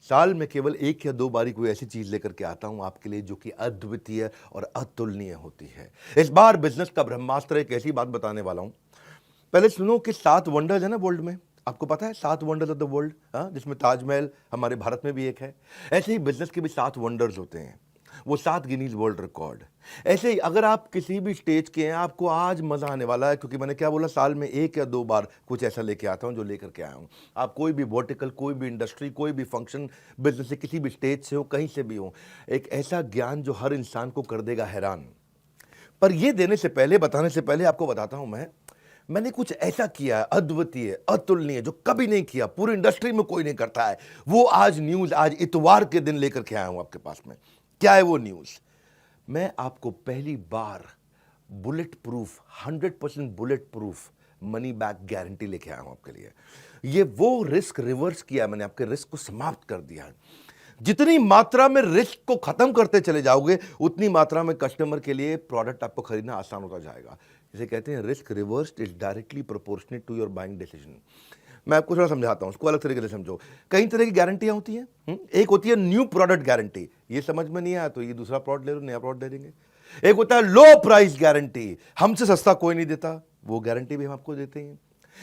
साल में केवल 1 या 2 बारी कोई ऐसी चीज लेकर के आता हूं आपके लिए जो कि अद्वितीय और अतुलनीय होती है। इस बार बिजनेस का ब्रह्मास्त्र एक ऐसी बात बताने वाला हूं। पहले सुनो कि 7 वंडर्स है ना वर्ल्ड में। आपको पता है 7 वंडर्स ऑफ द वर्ल्ड, जिसमें ताजमहल हमारे भारत में भी एक है। ऐसे ही बिजनेस के भी 7 वंडर्स होते हैं, वो 7 गिनीज वर्ल्ड रिकॉर्ड। ऐसे ही अगर आप किसी भी स्टेज के हैं, आपको आज मजा आने वाला है, क्योंकि मैंने क्या बोला, साल में 1 या 2 बार कुछ ऐसा लेके आता हूं जो लेकर के आया हूं। आप कोई भी वर्टिकल, कोई भी इंडस्ट्री, कोई भी फंक्शन, बिजनेस से किसी भी स्टेज से हो, कहीं से भी हो, एक ऐसा ज्ञान जो हर इंसान को कर देगा हैरान। पर ये देने से पहले, बताने से पहले आपको बताता हूं मैंने कुछ ऐसा किया है अद्वितीय, अतुलनीय, जो कभी नहीं किया, पूरी इंडस्ट्री में कोई नहीं करता है। वो आज न्यूज, आज इतवार के दिन लेकर के आया हूं आपके पास में। क्या है वो न्यूज? मैं आपको पहली बार bulletproof, 100% bulletproof money back guarantee लेके आया हूं आपके लिए। ये वो रिस्क रिवर्स किया है मैंने, आपके रिस्क को समाप्त कर दिया है। जितनी मात्रा में रिस्क को खत्म करते चले जाओगे, उतनी मात्रा में कस्टमर के लिए प्रोडक्ट आपको खरीदना आसान होता जाएगा। इसे कहते हैं risk reversed is directly proportionate to your buying decision. मैं आपको थोड़ा समझाता हूं, उसको अलग तरीके से समझो। कई तरह की गारंटियां होती हैं। एक होती है न्यू प्रोडक्ट गारंटी, ये समझ में नहीं आया तो ये दूसरा प्रोडक्ट ले लो, नया प्रोडक्ट दे देंगे। एक होता है लो प्राइस गारंटी, हमसे सस्ता कोई नहीं देता, वो गारंटी भी हम आपको देते हैं।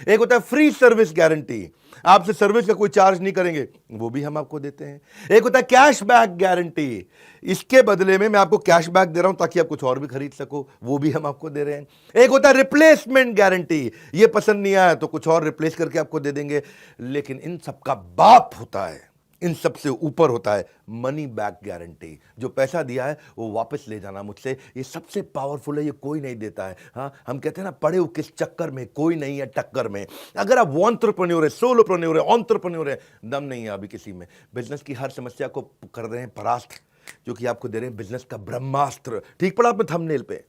एक होता है फ्री सर्विस गारंटी, आपसे सर्विस का कोई चार्ज नहीं करेंगे, वो भी हम आपको देते हैं। एक होता है कैश बैक गारंटी, इसके बदले में मैं आपको कैश बैक दे रहा हूं ताकि आप कुछ और भी खरीद सको, वो भी हम आपको दे रहे हैं। एक होता है रिप्लेसमेंट गारंटी, ये पसंद नहीं आया तो कुछ और रिप्लेस करके आपको दे देंगे। लेकिन इन सबका बाप होता है, इन सबसे ऊपर होता है मनी बैक गारंटी। जो पैसा दिया है वो वापस ले जाना मुझसे, ये सबसे पावरफुल है, ये कोई नहीं देता है। हाँ, हम कहते हैं ना, पड़े हो किस चक्कर में, कोई नहीं है टक्कर में। अगर आप एंटरप्रेन्योर है, सोलोप्रेन्योर है, एंटरप्रेन्योर है, दम नहीं है अभी किसी में, बिजनेस की हर समस्या को कर रहे हैं परास्त, जो कि आपको दे रहे हैं बिजनेस का ब्रह्मास्त्र। ठीक पड़ा आपने थंबनेल पे।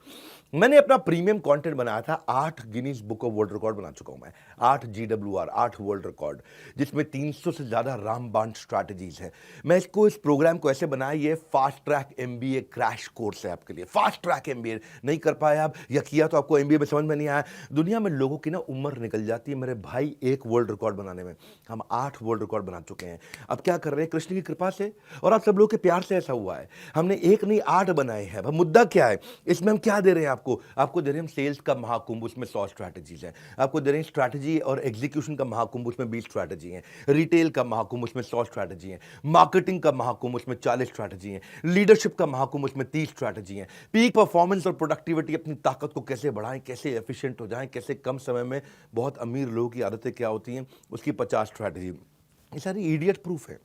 मैंने अपना प्रीमियम कंटेंट बनाया था, 8 Guinness book of world record बना चुका हूं मैं, 8 GWR, 8 वर्ल्ड रिकॉर्ड, जिसमें 300 से ज्यादा रामबाण स्ट्रैटेजीज है। मैं इस प्रोग्राम को ऐसे बनाया, ये fast track MBA crash course है आपके लिए। फास्ट ट्रैक MBA नहीं कर पाए आप, या किया तो आपको MBA में समझ में नहीं आया। दुनिया में लोगों की ना उम्र निकल जाती है मेरे भाई एक वर्ल्ड रिकॉर्ड बनाने में, हम 8 वर्ल्ड रिकॉर्ड बना चुके हैं। अब क्या कर रहे हैं, कृष्ण की कृपा से और आप सब लोग के प्यार से ऐसा हुआ है, हमने एक नहीं 8 बनाए हैं। अब मुद्दा क्या है, इसमें हम क्या दे रहे हैं आपको दे रहे हैं हम सेल्स का महाकुंभ, उसमें 100 स्ट्रैटेजीज हैं। आपको दे रहे हैं स्ट्रैटेजी और एग्जीक्यूशन का महाकुंभ, उसमें 20 स्ट्रैटेजी हैं। रिटेल का महाकुंभ, उसमें 100 स्ट्रैटेजी हैं। मार्केटिंग का महाकुंभ, उसमें 40 स्ट्रैटेजी हैं। लीडरशिप का महाकुंभ, उसमें 30 स्ट्रैटेजी हैं। पीक परफॉर्मेंस और प्रोडक्टिविटी, अपनी ताकत को कैसे बढ़ाएं, कैसे एफिशिएंट हो जाएं, कैसे कम समय में, बहुत अमीर लोगों की आदतें क्या होती हैं, उसकी 50 स्ट्रैटेजी। ये सारी इडियट प्रूफ है,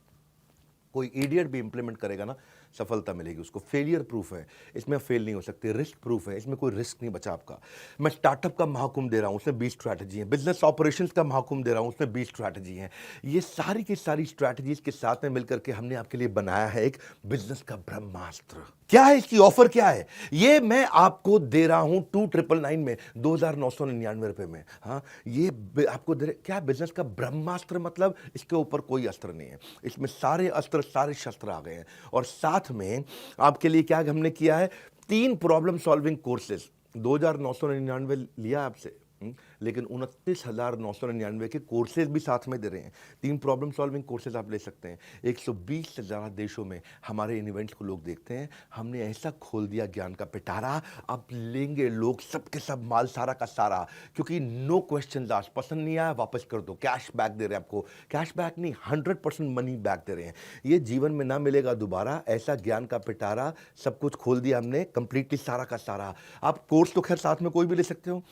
कोई इडियट भी इंप्लीमेंट करेगा ना, सफलता मिलेगी उसको। फेलियर प्रूफ है, इसमें फेल नहीं हो सकते। रिस्क प्रूफ है, इसमें कोई रिस्क नहीं बचा आपका। मैं स्टार्टअप का महाकुंभ दे रहा हूं, उसमें 20 स्ट्रैटेजी है। बिजनेस ऑपरेशंस का महाकुंभ दे रहा हूं, उसमें 20 स्ट्रैटेजी है। ये सारी की सारी स्ट्रैटेजीज के साथ में मिलकर के हमने आपके लिए बनाया है एक बिजनेस का ब्रह्मास्त्र। क्या है इसकी ऑफर, क्या है ये मैं आपको दे रहा हूं 2999 में, 2999 रुपए में। हाँ, ये आपको दे रहे, क्या बिजनेस का ब्रह्मास्त्र मतलब इसके ऊपर कोई अस्त्र नहीं है, इसमें सारे अस्त्र, सारे शस्त्र आ गए हैं। और साथ में आपके लिए क्या हमने किया है, 3 प्रॉब्लम सॉल्विंग कोर्सेज। 2999 लिया आपसे, लेकिन 29,999 के कोर्सेज भी साथ में दे रहे हैं। 3 प्रॉब्लम सॉल्विंग कोर्सेज आप ले सकते हैं। 120 से ज़्यादा देशों में हमारे इन इवेंट्स को लोग देखते हैं। हमने ऐसा खोल दिया ज्ञान का पिटारा, अब लेंगे लोग सब के सब माल सारा का सारा, क्योंकि नो क्वेश्चन आस्क्ड, पसंद नहीं आया वापस कर दो, कैश बैक दे रहे हैं आपको। कैश बैक नहीं, 100% मनी बैक दे रहे हैं। ये जीवन में ना मिलेगा दोबारा, ऐसा ज्ञान का पिटारा, सब कुछ खोल दिया हमने कंप्लीटली, सारा का सारा। आप कोर्स तो खैर साथ में कोई भी ले सकते हो।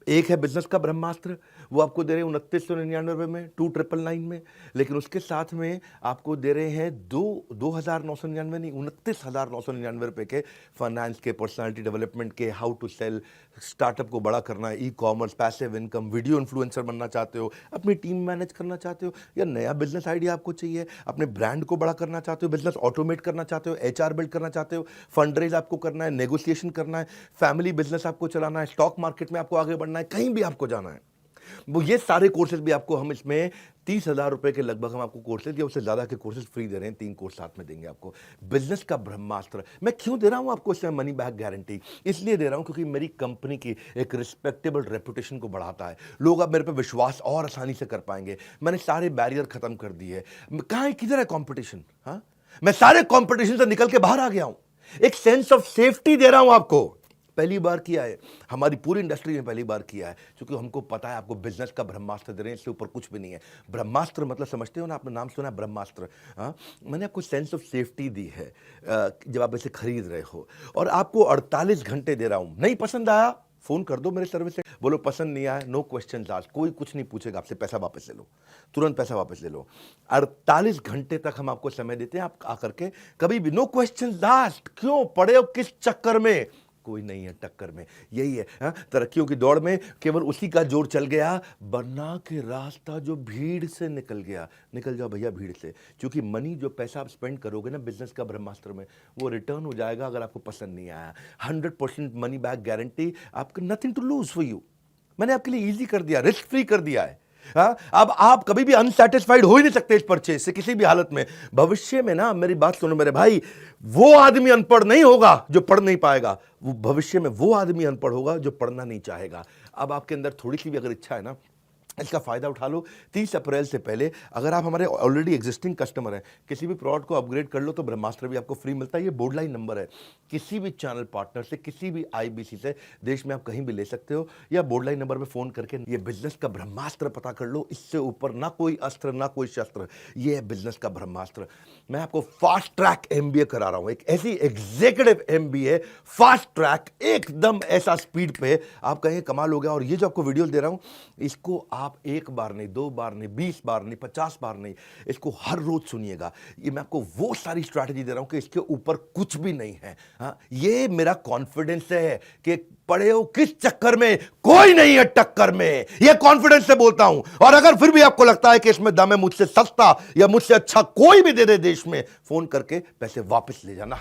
एक है बिजनेस का ब्रह्मास्त्र, वो आपको दे रहे हैं 2999 में, 2999 में। लेकिन उसके साथ में आपको दे रहे हैं 2,999 नहीं, 29,999 रुपए के फाइनेंस के, पर्सनालिटी डेवलपमेंट के, हाउ टू सेल, स्टार्टअप को बड़ा करना है, e-commerce, passive income, video influencer बनना चाहते हो, अपनी टीम मैनेज करना चाहते हो, या नया बिजनेस आइडिया आपको चाहिए, अपने ब्रांड को बड़ा करना चाहते हो, बिजनेस ऑटोमेट करना चाहते हो, HR बिल्ड करना चाहते हो, फंड रेज आपको करना है, नेगोशिएशन करना है, फैमिली बिजनेस आपको चलाना है, स्टॉक मार्केट में आपको आगे बढ़ना है, कहीं भी आपको जाना है, वो ये सारे कोर्सेज भी आपको हम इसमें 30,000 रुपए के लगभग हम आपको कोर्सेज या उससे ज़्यादा के कोर्सेज फ्री दे रहे हैं, 3 कोर्स साथ में देंगे आपको। बिजनेस का ब्रह्मास्त्र। मैं क्यों दे रहा हूं आपको इसमें मनी बैक गारंटी? इसलिए दे रहा हूं क्योंकि मेरी कंपनी की एक रिस्पेक्टेबल रेपुटेशन को बढ़ाता है। लोग अब मेरे पे विश्वास और आसानी से कर पाएंगे। मैंने सारे बैरियर खत्म कर दिए। कहाँ है, किधर है कॉम्पिटिशन? हाँ, मैं सारे कॉम्पिटिशन से निकल के बाहर आ गया हूं। एक सेंस ऑफ सेफ्टी दे रहा हूं आपको। पहली बार किया है, हमारी पूरी इंडस्ट्री में पहली बार किया है, क्योंकि हमको पता है आपको बिजनेस का ब्रह्मास्त्र दे रहे हैं, इससे ऊपर कुछ भी नहीं है। ब्रह्मास्त्र मतलब समझते हो ना, आपने नाम सुना है ब्रह्मास्त्र? हाँ, मैंने आपको सेंस ऑफ सेफ्टी दी है जब आप इसे खरीद रहे हो, और आपको 48 घंटे दे रहा हूं। नहीं पसंद आया, फोन कर दो मेरे सर्विस से, बोलो पसंद नहीं आया, नो क्वेश्चन आस्क्ड, कोई कुछ नहीं पूछेगा आपसे, पैसा वापस ले लो, तुरंत पैसा वापस ले लो। 48 घंटे तक हम आपको समय देते हैं, आप आकर के कभी भी नो क्वेश्चन आस्क्ड। क्यों पड़े हो किस चक्कर में? कोई नहीं है टक्कर में। यही है, हाँ? तरक्कियों की दौड़ में केवल उसी का जोर चल गया, वरना के रास्ता जो भीड़ से निकल गया। निकल जाओ भैया भीड़ से, क्योंकि मनी जो पैसा आप स्पेंड करोगे ना बिजनेस का ब्रह्मास्त्र में, वो रिटर्न हो जाएगा अगर आपको पसंद नहीं आया। 100% मनी बैक गारंटी, आपको nothing to lose for you. मैंने आपके लिए इजी कर दिया, रिस्क फ्री कर दिया है। हाँ, अब आप कभी भी अनसेटिस्फाइड हो ही नहीं सकते इस परचेज से किसी भी हालत में। भविष्य में ना, मेरी बात सुनो मेरे भाई, वो आदमी अनपढ़ नहीं होगा जो पढ़ नहीं पाएगा, वो भविष्य में वो आदमी अनपढ़ होगा जो पढ़ना नहीं चाहेगा। अब आपके अंदर थोड़ी सी भी अगर इच्छा है ना, इसका फायदा उठा लो। 30 अप्रैल से पहले अगर आप हमारे ऑलरेडी एग्जिस्टिंग कस्टमर हैं, किसी भी प्रोडक्ट को अपग्रेड कर लो तो ब्रह्मास्त्र भी आपको फ्री मिलता है। ये बोर्ड लाइन नंबर है, किसी भी चैनल पार्टनर से, किसी भी आईबीसी से देश में आप कहीं भी ले सकते हो, या बोर्ड लाइन नंबर पे फोन करके ये बिजनेस का ब्रह्मास्त्र पता कर लो। इससे ऊपर ना कोई अस्त्र ना कोई शस्त्र, ये है बिजनेस का ब्रह्मास्त्र। मैं आपको फास्ट ट्रैक एमबीए करा रहा हूं, एक ऐसी एग्जीक्यूटिव एमबीए, फास्ट ट्रैक, एकदम ऐसा स्पीड पे आप कहें कमाल हो गया। और ये जो आपको वीडियो दे रहा हूं, इसको आप एक बार नहीं, 2 बार नहीं, 20 बार नहीं, 50 बार नहीं, इसको हर रोज सुनिएगा। ये मैं आपको वो सारी स्ट्रैटेजी दे रहा हूं कि इसके ऊपर कुछ भी नहीं है। हाँ, ये मेरा कॉन्फिडेंस है कि पड़े हो किस चक्कर में, कोई नहीं है टक्कर में, ये कॉन्फिडेंस से बोलता हूं। और अगर फिर भी आपको लगता है कि इसमें दम है, मुझसे सस्ता या मुझसे अच्छा कोई भी दे दे देश में, फोन करके पैसे वापस ले जाना।